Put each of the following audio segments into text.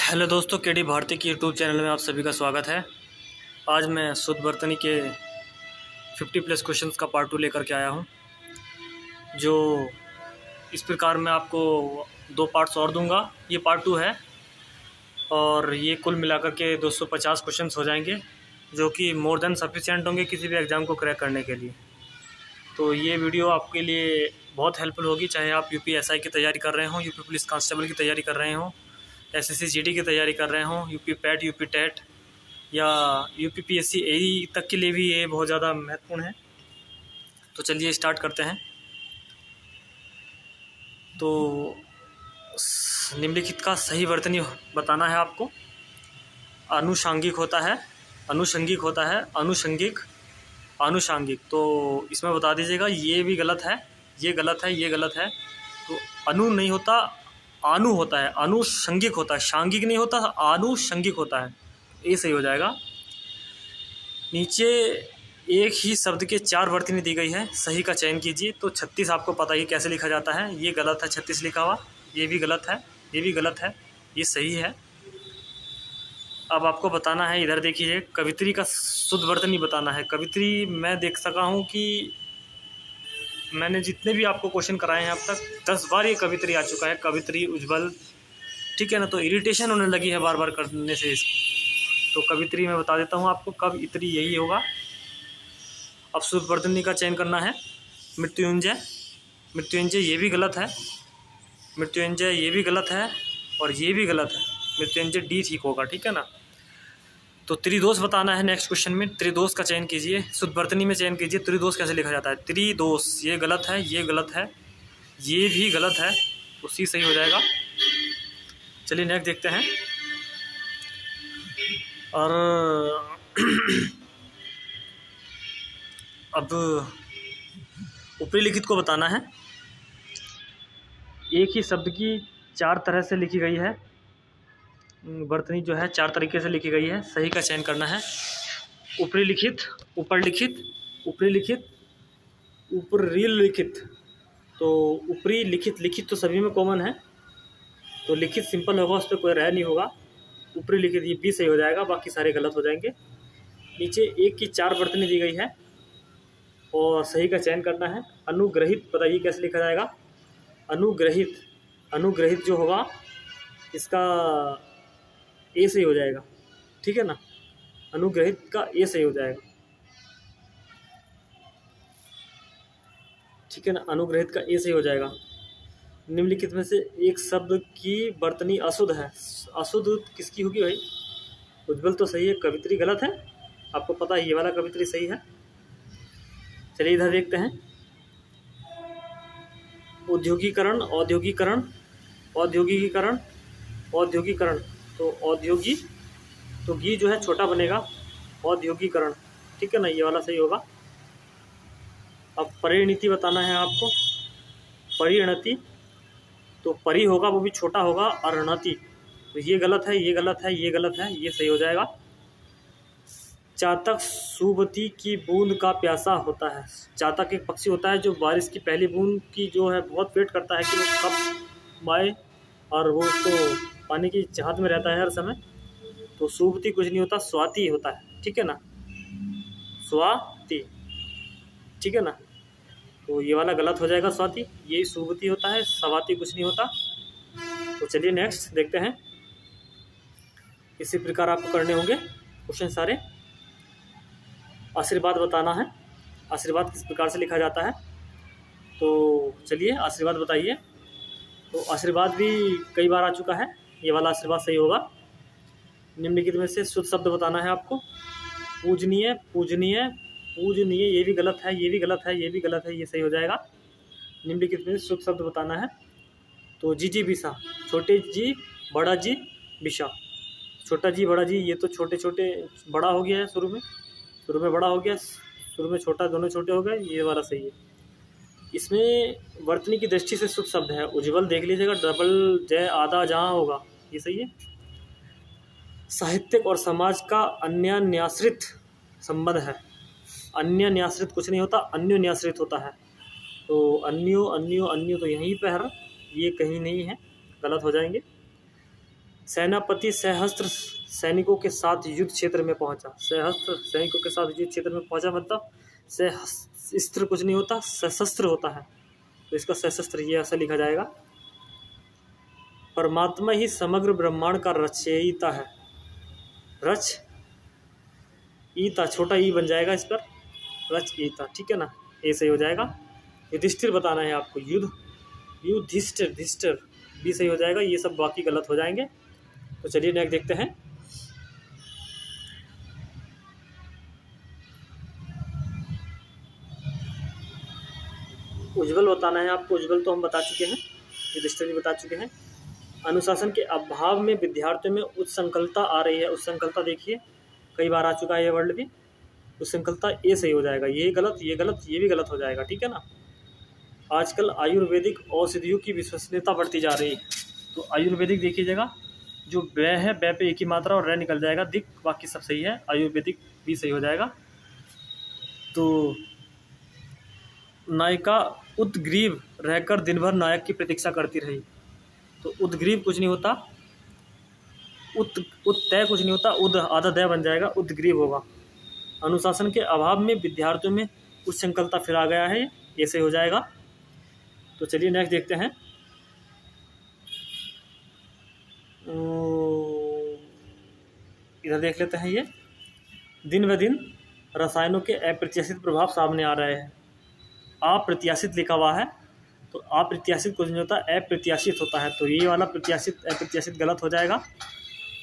Hello दोस्तों, KD Bharti की YouTube channel में आप सभी का स्वागत है। आज मैं शुद्ध वर्तनी के 50+ क्वेश्चंस का पार्ट 2 लेकर के आया हूं, जो इस प्रकार मैं आपको 2 पार्ट्स और दूंगा। ये पार्ट 2 है और ये कुल मिलाकर के 250 क्वेश्चंस हो जाएंगे, जो कि मोर देन सफिशिएंट होंगे किसी भी एग्ज़ाम को क्रैक करने के लिए। तो ये वीडियो आपके लिए बहुत हेल्पफुल होगी, चाहे आप यूपीएसआई की तैयारी कर रहे हों, यूपी पुलिस कांस्टेबल की तैयारी कर रहे हों, एसएससी जीडी की तैयारी कर रहे हों, यूपी पैट, यूपी टेट या यूपी पीएससी एई तक के लिए भी ये बहुत ज़्यादा महत्वपूर्ण है। तो चलिए स्टार्ट करते हैं। तो निम्नलिखित का सही वर्तनी बताना है आपको। अनुषांगिक होता है, अनुषंगिक होता है, अनुषंगिक, आनुषांगिक। तो इसमें बता दीजिएगा, ये भी गलत है, ये गलत है, ये गलत है। तो अनु नहीं होता, आनु होता है, अनुषंगिक होता है, शांगिक नहीं होता, आनुषंगिक होता है। ये सही हो जाएगा। नीचे एक ही शब्द के 4 वर्तनी दी गई है, सही का चयन कीजिए। तो 36 आपको पता ही कैसे लिखा जाता है, ये गलत है 36 लिखा हुआ, ये भी गलत है, ये भी गलत है, ये सही है। अब आपको बताना है, इधर देखिए, कवित्री का शुद्ध वर्तनी बताना है। कवित्री मैं देख सका हूँ कि मैंने जितने भी आपको क्वेश्चन कराए हैं अब तक 10 बार ये कवित्री आ चुका है, कवित्री, उज्ज्वल, ठीक है ना। तो इरिटेशन होने लगी है बार बार करने से इसको। तो कवित्री मैं बता देता हूँ आपको, कब इतरी यही होगा। अब शुद्ध वर्तनी का चयन करना है। मृत्युंजय, मृत्युंजय ये भी गलत है, मृत्युंजय ये भी गलत है और ये भी गलत है। मृत्युंजय डी ठीक होगा, ठीक है ना। तो त्रिदोष बताना है नेक्स्ट क्वेश्चन में। त्रिदोष का चयन कीजिए, शुद्ध वर्तनी में चयन कीजिए। त्रिदोष कैसे लिखा जाता है? त्रिदोष, ये गलत है, ये गलत है, ये भी गलत है, उसी सही हो जाएगा। चलिए नेक्स्ट देखते हैं। और अब ऊपरी लिखित को बताना है। एक ही शब्द की 4 तरह से लिखी गई है, वर्तनी जो है 4 तरीके से लिखी गई है, सही का चयन करना है। ऊपरी लिखित, ऊपर लिखित, ऊपरी लिखित, ऊपरी लिखित। तो ऊपरी लिखित, लिखित तो सभी में कॉमन है, तो लिखित सिंपल होगा, उस पर कोई राय नहीं होगा। ऊपरी लिखित ये भी सही हो जाएगा, बाकी सारे गलत हो जाएंगे। नीचे एक की 4 वर्तनी दी गई है और सही का चयन करना है। अनुग्रहित बताइए कैसे लिखा जाएगा? अनुग्रहित, अनुग्रहित जो होगा इसका ए सही हो जाएगा, ठीक है ना। अनुग्रहित का ए सही हो जाएगा, ठीक है ना। अनुग्रहित का ए सही हो जाएगा। निम्नलिखित में से एक शब्द की वर्तनी अशुद्ध है। अशुद्ध किसकी होगी भाई? उज्ज्वल तो सही है, कवित्री गलत है, आपको पता है ये वाला कवित्री सही है। चलिए इधर देखते हैं। औद्योगिकरण, औद्योगिकरण, औद्योगिकीकरण, औद्योगिकरण। तो औद्योगी, तो गी जो है छोटा बनेगा, औद्योगिकरण, ठीक है ना, ये वाला सही होगा। अब परिणति बताना है आपको। परिणति, तो परि होगा वो भी छोटा होगा, अरणति, तो ये गलत है, ये गलत है, ये गलत है, ये सही हो जाएगा। चातक सुबती की बूंद का प्यासा होता है। चातक एक पक्षी होता है जो बारिश की पहली बूंद की जो है बहुत वेट करता है कि वो कब आए, और वो उसको पानी की चाहत में रहता है हर समय। तो सुबती कुछ नहीं होता, स्वाति होता है, ठीक है ना, स्वाति, ठीक है ना। तो ये वाला गलत हो जाएगा, स्वाति, यही सुबती होता है, स्वाति कुछ नहीं होता। तो चलिए नेक्स्ट देखते हैं। इसी प्रकार आपको करने होंगे क्वेश्चन सारे। आशीर्वाद बताना है। आशीर्वाद किस प्रकार से लिखा जाता है? तो चलिए आशीर्वाद बताइए। तो आशीर्वाद भी कई बार आ चुका है, ये वाला आशीर्वाद सही होगा। निम्नलिखित में से शुद्ध शब्द बताना है आपको। पूजनीय, पूजनीय, पूजनीय, ये भी गलत है, ये भी गलत है, ये भी गलत है, ये सही हो जाएगा। निम्नलिखित में शुद्ध शब्द बताना है। तो जी बिसा, छोटे जी बड़ा जी बिशा। छोटा जी बड़ा जी, ये तो छोटे छोटे बड़ा हो गया है, शुरू में बड़ा हो गया, शुरू में छोटा, दोनों छोटे हो गए, ये वाला सही है। इसमें वर्तनी की दृष्टि से शुद्ध शब्द है उज्ज्वल, देख लीजिएगा, डबल जय आधा जहाँ होगा, ये सही है। साहित्यिक और समाज का अन्योन्याश्रित संबंध है। अन्य न्याश्रित कुछ नहीं होता, अन्योन्याश्रित होता है। तो अन्यो, अन्यो, अन्यो तो यहीं पर, ये कहीं नहीं है, गलत हो जाएंगे। सेनापति सहस्त्र सैनिकों के साथ युद्ध क्षेत्र में पहुंचा। सहस्त्र सैनिकों के साथ युद्ध क्षेत्र में पहुंचा मतलब सहस्त्र कुछ नहीं होता, सशस्त्र होता है, तो इसका सशस्त्र ये ऐसा लिखा जाएगा। परमात्मा ही समग्र ब्रह्मांड का रचयिता है। रच ईता, छोटा ई बन जाएगा इस पर, रचयिता, ठीक है ना, ऐसे ही हो जाएगा। युधिष्ठिर बताना है आपको, युधिष्ठिर, धिष्ठिर भी सही हो जाएगा, ये सब बाकी गलत हो जाएंगे। तो चलिए नेक्स्ट देखते हैं। उज्ज्वल बताना है आपको, उज्ज्वल तो हम बता चुके हैं, युधिष्ठिर भी बता चुके हैं। अनुशासन के अभाव में विद्यार्थियों में उत्संकलता आ रही है। उत्संकलता देखिए कई बार आ चुका है ये वर्ड भी, उत्संकलता ये सही हो जाएगा, ये गलत, ये गलत, ये भी गलत हो जाएगा, ठीक है ना। आजकल आयुर्वेदिक औषधियों की विश्वसनीयता बढ़ती जा रही है, तो आयुर्वेदिक देखिएगा, जो व है व पे एक ही मात्रा और र निकल जाएगा, दिक, बाकी सब सही है, आयुर्वेदिक भी सही हो जाएगा। तो नायिका उद्ग्रीव रहकर दिन भर नायक की प्रतीक्षा करती रही, तो उद्ग्रीव कुछ नहीं होता, उत्तय कुछ नहीं होता, उद आधा दय बन जाएगा, उद्ग्रीव होगा। अनुशासन के अभाव में विद्यार्थियों में उच्चसंकल्पता फिर आ गया है, ऐसे हो जाएगा। तो चलिए नेक्स्ट देखते हैं। इधर देख लेते हैं, ये दिन ब दिन रसायनों के अप्रत्याशित प्रभाव सामने आ रहे हैं। अप्रत्याशित लिखा हुआ है, तो अप्रत्याशित कुछ नहीं होता, अप्रत्याशित होता है, तो ये वाला प्रत्याशित अप्रत्याशित गलत हो जाएगा,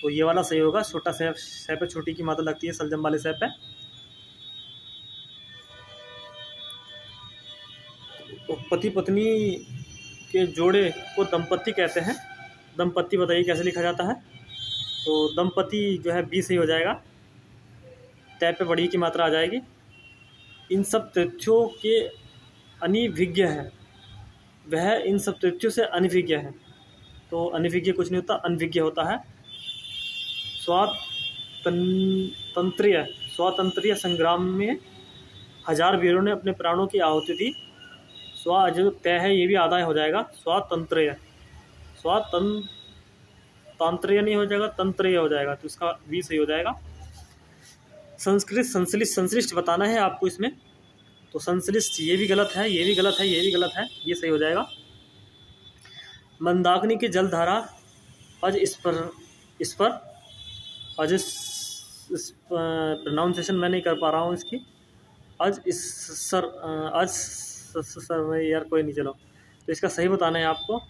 तो ये वाला सही होगा। छोटा सै पे छोटी की मात्रा लगती है सलजम वाले सै पे। तो पति पत्नी के जोड़े को दंपत्ति कहते हैं। दंपत्ति बताइए कैसे लिखा जाता है, तो दंपति जो है बी सही हो जाएगा, तय पे बड़ी की मात्रा आ जाएगी। इन सब तथ्यों के अनिभिज्ञ है, वह इन सब तथ्यों से अनिभिज्ञ है, तो अनिभिज्ञ कुछ नहीं होता, अनभिज्ञ होता है। स्वातंत्र्य संग्राम में हजार वीरों ने अपने प्राणों की आहुति दी। स्वा जो तय है ये भी आधा हो जाएगा, स्वातंत्र्य नहीं हो जाएगा, तंत्र्य हो जाएगा, तो इसका भी सही हो जाएगा। संस्कृत संश्लिष्ट बताना है आपको इसमें, तो संश्लिष्ट ये भी गलत है, ये भी गलत है, ये भी गलत है, ये सही हो जाएगा। मंदाकिनी की जलधारा अज इस पर अज प्रोनाउंसिएशन मैं नहीं कर पा रहा हूँ इसकी, आज सर यार कोई नहीं, चलो, तो इसका सही बताना है आपको,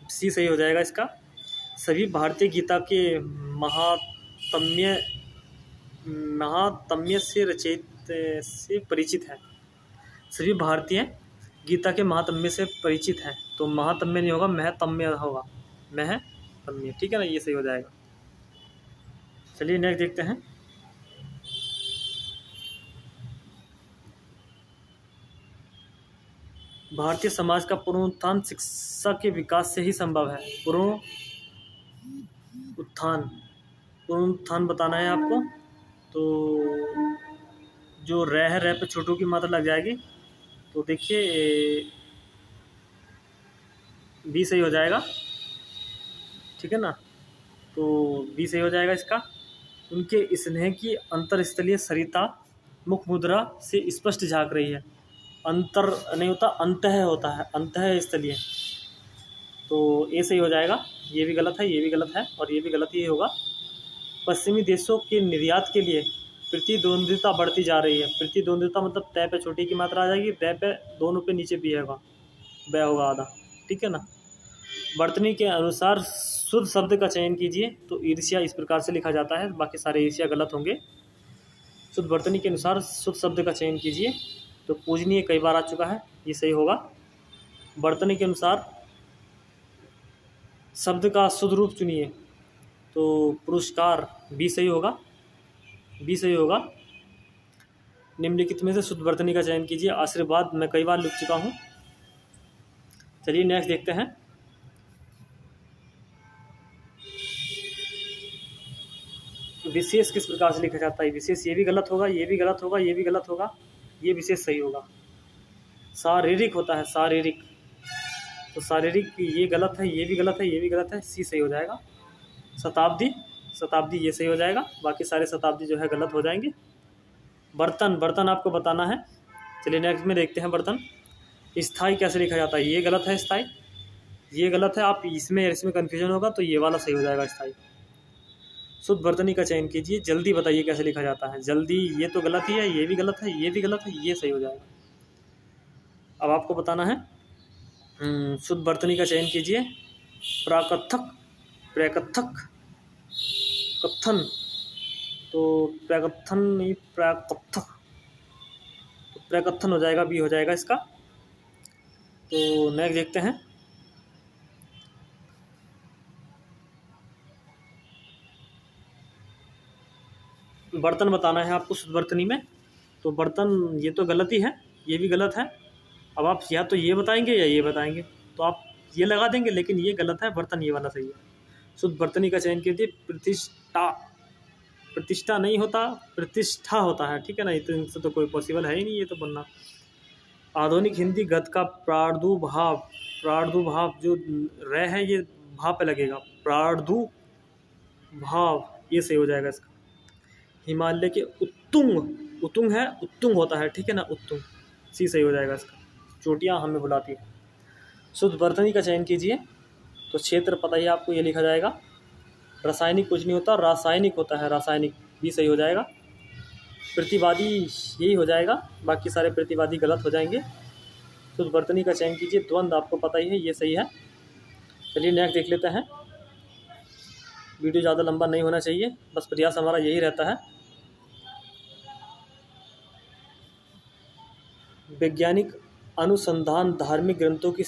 सी सही हो जाएगा इसका। सभी भारतीय गीता के महात्म्य से रचित से परिचित है। सभी भारतीय गीता के महात्म्य से परिचित हैं, तो महात्म्य नहीं होगा, महत्म्य होगा, महत्म्य, ठीक है ना, ये सही हो जाएगा। चलिए नेक्स्ट देखते हैं। भारतीय समाज का पुनरुत्थान शिक्षा के विकास से ही संभव है। पुनरुत्थान बताना है आपको, तो जो रह पे छोटू की मात्रा लग जाएगी, तो देखिए बी सही हो जाएगा, ठीक है ना, तो बी सही हो जाएगा इसका। उनके स्नेह की अंतरस्थलीय सरिता मुख मुद्रा से स्पष्ट झांक रही है। अंतर नहीं होता, अंतः होता है, अंतः स्थलीय, तो ये सही हो जाएगा। ये भी गलत है, ये भी गलत है, और ये भी गलत ही होगा। पश्चिमी देशों के निर्यात के लिए प्रतिद्वंद्विता बढ़ती जा रही है। प्रतिद्वंद्विता मतलब तय पे छोटी की मात्रा आ जाएगी, तय पे दोनों पे नीचे भी होगा, बै होगा आधा, ठीक है ना। वर्तनी के अनुसार शुद्ध शब्द का चयन कीजिए, तो ईर्ष्या इस प्रकार से लिखा जाता है, बाकी सारे ईर्ष्या गलत होंगे। शुद्ध वर्तनी के अनुसार शुद्ध शब्द का चयन कीजिए, तो पूजनीय कई बार आ चुका है, ये सही होगा। वर्तनी के अनुसार शब्द का शुद्ध रूप चुनिए, तो पुरस्कार बी सही होगा, बी सही होगा। निम्नलिखित में से शुद्ध वर्तनी का चयन कीजिए। आशीर्वाद मैं कई बार लिख चुका हूँ। चलिए नेक्स्ट देखते हैं। विशेष किस प्रकार से लिखा जाता है? विशेष ये भी गलत होगा, ये भी गलत होगा, ये भी गलत होगा, ये विशेष सही होगा। शारीरिक होता है, शारीरिक, तो शारीरिक ये गलत है, ये भी गलत है, ये भी गलत है, सी सही हो जाएगा। शताब्दी, शताब्दी ये सही हो जाएगा, बाकी सारे शताब्दी जो है गलत हो जाएंगे। बर्तन, बर्तन आपको बताना है। चलिए नेक्स्ट में देखते हैं बर्तन। स्थाई कैसे लिखा जाता है, ये गलत है, स्थाई ये गलत है। आप इसमें कन्फ्यूजन होगा तो ये वाला सही हो जाएगा, स्थाई। शुद्ध वर्तनी का चयन कीजिए, जल्दी बताइए कैसे लिखा जाता है। जल्दी ये तो गलत ही है, ये भी गलत है, ये भी गलत है, ये सही हो जाएगा। अब आपको बताना है शुद्ध वर्तनी का चयन कीजिए। प्राकथक, प्रकथक, कथन, तो प्रकथन नहीं, प्राकथक, तो प्रकथन हो जाएगा, बी हो जाएगा इसका। तो नेक्स्ट देखते हैं। बर्तन बताना है आपको शुद्ध वर्तनी में, तो बर्तन ये तो गलत ही है, ये भी गलत है। अब आप या तो ये बताएंगे या ये बताएंगे, तो आप ये लगा देंगे, लेकिन ये गलत है, बर्तन ये वाला सही है। शुद्ध वर्तनी का चयन कीजिए। प्रतिष्ठा, प्रतिष्ठा नहीं होता, प्रतिष्ठा होता है, ठीक है ना। इनसे तो कोई पॉसिबल है ही नहीं ये तो बनना। आधुनिक हिंदी गद्य का प्रादुर्भाव, प्रादुर्भाव जो रे है ये भाव पे लगेगा, प्रादुर्भाव ये सही हो जाएगा इसका। हिमालय के उत्तुंग, उत्तुंग है, उत्तुंग होता है, ठीक है ना, उत्तुंग, सी सही हो जाएगा इसका। चोटियाँ हमें बुलाती है। शुद्ध वर्तनी का चयन कीजिए, तो क्षेत्र पता ही आपको, ये लिखा जाएगा। रासायनिक कुछ नहीं होता, रासायनिक होता है, रासायनिक भी सही हो जाएगा। प्रतिवादी यही हो जाएगा, बाकी सारे प्रतिवादी गलत हो जाएंगे। शुद्ध वर्तनी का चयन कीजिए। द्वंद्व आपको पता ही है, ये सही है। चलिए नेक्स्ट देख लेते हैं। वीडियो ज़्यादा लंबा नहीं होना चाहिए, बस प्रयास हमारा यही रहता है। वैज्ञानिक अनुसंधान धार्मिक ग्रंथों की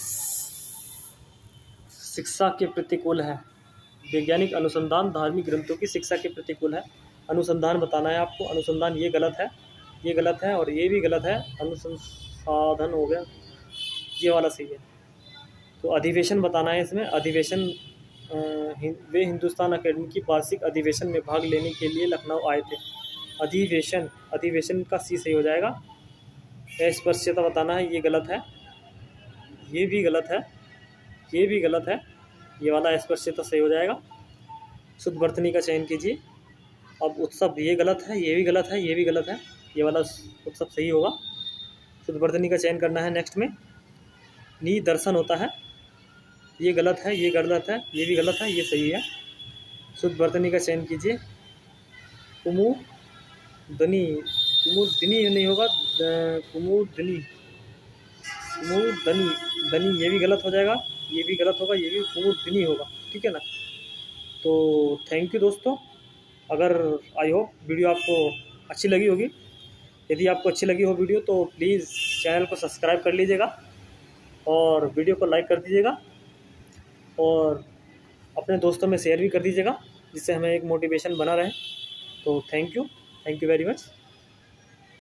शिक्षा के प्रतिकूल है। वैज्ञानिक अनुसंधान धार्मिक ग्रंथों की शिक्षा के प्रतिकूल है। अनुसंधान बताना है आपको। अनुसंधान ये गलत है, ये गलत है, और ये भी गलत है। अनुसंसाधन हो गया, ये वाला सही है। तो अधिवेशन बताना है इसमें। अधिवेशन, वे हिंदुस्तान अकेडमी की वार्षिक अधिवेशन में भाग लेने के लिए लखनऊ आए थे। अधिवेशन, अधिवेशन का सी सही हो जाएगा। अस्पृश्यता बताना है, ये गलत है, ये भी गलत है, ये भी गलत है, ये वाला अस्पृश्यता सही हो जाएगा। शुद्ध वर्तनी का चयन कीजिए। अब उत्सव ये गलत है, ये भी गलत है, ये भी गलत है, ये वाला उत्सव सही होगा। शुद्ध वर्तनी का चयन करना है नेक्स्ट में। निदर्शन होता है, ये गलत है, ये गलत है, ये भी गलत है, ये सही है। शुद्ध वर्तनी का चयन कीजिए। कुमुदनी, कुमुदनी नहीं होगा, कुमुदनी, कुमुदनी, दनी ये भी गलत हो जाएगा, ये भी गलत होगा, ये भी कुमुदनी होगा, ठीक है ना। तो थैंक यू दोस्तों। अगर आई होप वीडियो आपको अच्छी लगी होगी। यदि आपको अच्छी लगी हो वीडियो तो प्लीज़ चैनल को सब्सक्राइब कर लीजिएगा और वीडियो को लाइक कर दीजिएगा और अपने दोस्तों में शेयर भी कर दीजिएगा, जिससे हमें एक मोटिवेशन बना रहे। तो थैंक यू वेरी मच।